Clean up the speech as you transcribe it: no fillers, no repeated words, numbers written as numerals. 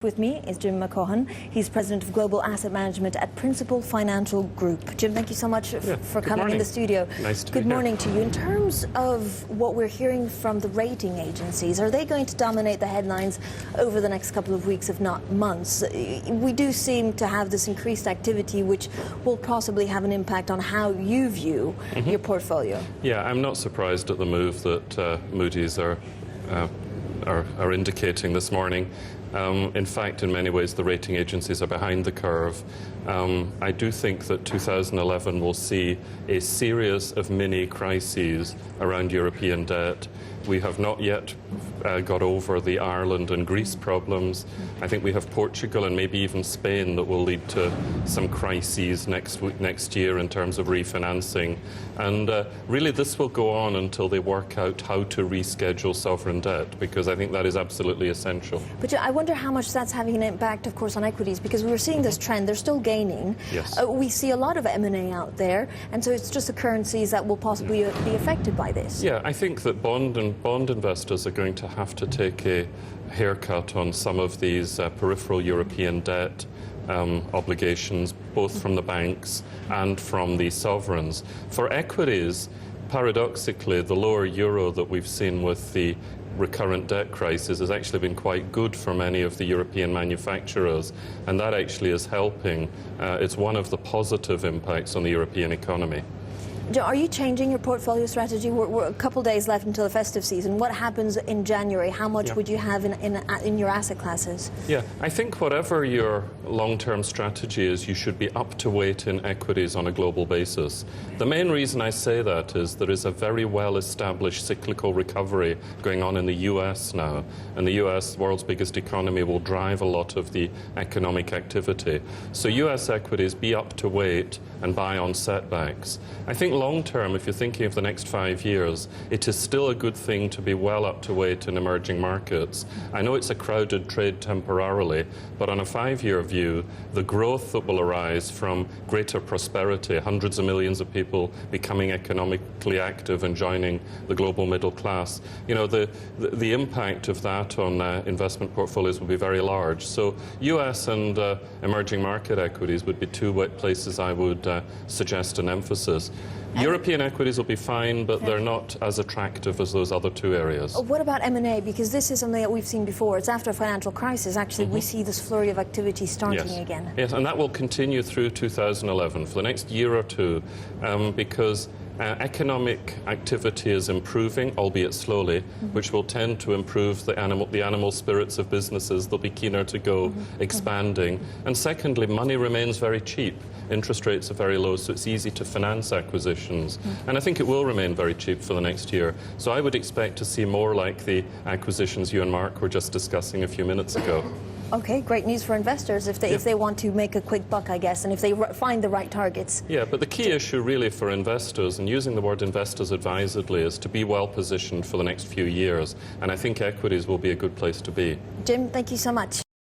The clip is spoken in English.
with me is Jim McCaughan. He's President of Global Asset Management at Principal Financial Group. Jim, thank you so much for coming in the studio. Nice to be here. Good morning to you. In terms of what we're hearing from the rating agencies, are they going to dominate the headlines over the next couple of weeks, if not months? We do seem to have this increased activity, which will possibly have an impact on how you view your portfolio. Yeah, I'm not surprised at the move that Moody's are indicating this morning. In fact, in many ways, the rating agencies are behind the curve. I do think that 2011 will see a series of mini crises around European debt. We have not yet got over the Ireland and Greece problems. I think we have Portugal and maybe even Spain that will lead to some crises next year in terms of refinancing. And really this will go on until they work out how to reschedule sovereign debt, because I think that is absolutely essential. But I wonder how much that's having an impact, of course, on equities, because we're seeing this trend. They're still gaining. Yes. We see a lot of M&A out there, and so it's just the currencies that will possibly be affected by this. Yeah, I think that bond investors are going to have to take a haircut on some of these peripheral European debt obligations, both from the banks and from the sovereigns. For equities, paradoxically, the lower euro that we've seen with the recurrent debt crisis has actually been quite good for many of the European manufacturers, and that actually is helping. It's one of the positive impacts on the European economy. Are you changing your portfolio strategy? We're a couple days left until the festive season. What happens in January? How much would you have in your asset classes? Yeah, I think whatever your long-term strategy is, you should be up to weight in equities on a global basis. The main reason I say that is there is a very well-established cyclical recovery going on in the US now, and the US, the world's biggest economy, will drive a lot of the economic activity. So US equities, be up to weight and buy on setbacks. I think long-term, if you're thinking of the next 5 years, it is still a good thing to be well up to weight in emerging markets. I know it's a crowded trade temporarily, but on a 5-year view, the growth that will arise from greater prosperity, hundreds of millions of people becoming economically active and joining the global middle class, you know, the impact of that on investment portfolios will be very large. So US and emerging market equities would be two places I would suggest an emphasis. European equities will be fine, but they're not as attractive as those other two areas. What about M&A? Because this is something that we've seen before. It's after a financial crisis, actually, we see this flurry of activity starting again. Yes, and that will continue through 2011 for the next year or two, because economic activity is improving, albeit slowly, which will tend to improve the animal spirits of businesses. They'll be keener to go expanding. And secondly, money remains very cheap. Interest rates are very low, so it's easy to finance acquisitions. And I think it will remain very cheap for the next year. So I would expect to see more like the acquisitions you and Mark were just discussing a few minutes ago. Okay, great news for investors if they want to make a quick buck, I guess, and if they find the right targets. Yeah, but the key issue really for investors, and using the word investors advisedly, is to be well positioned for the next few years. And I think equities will be a good place to be. Jim, thank you so much.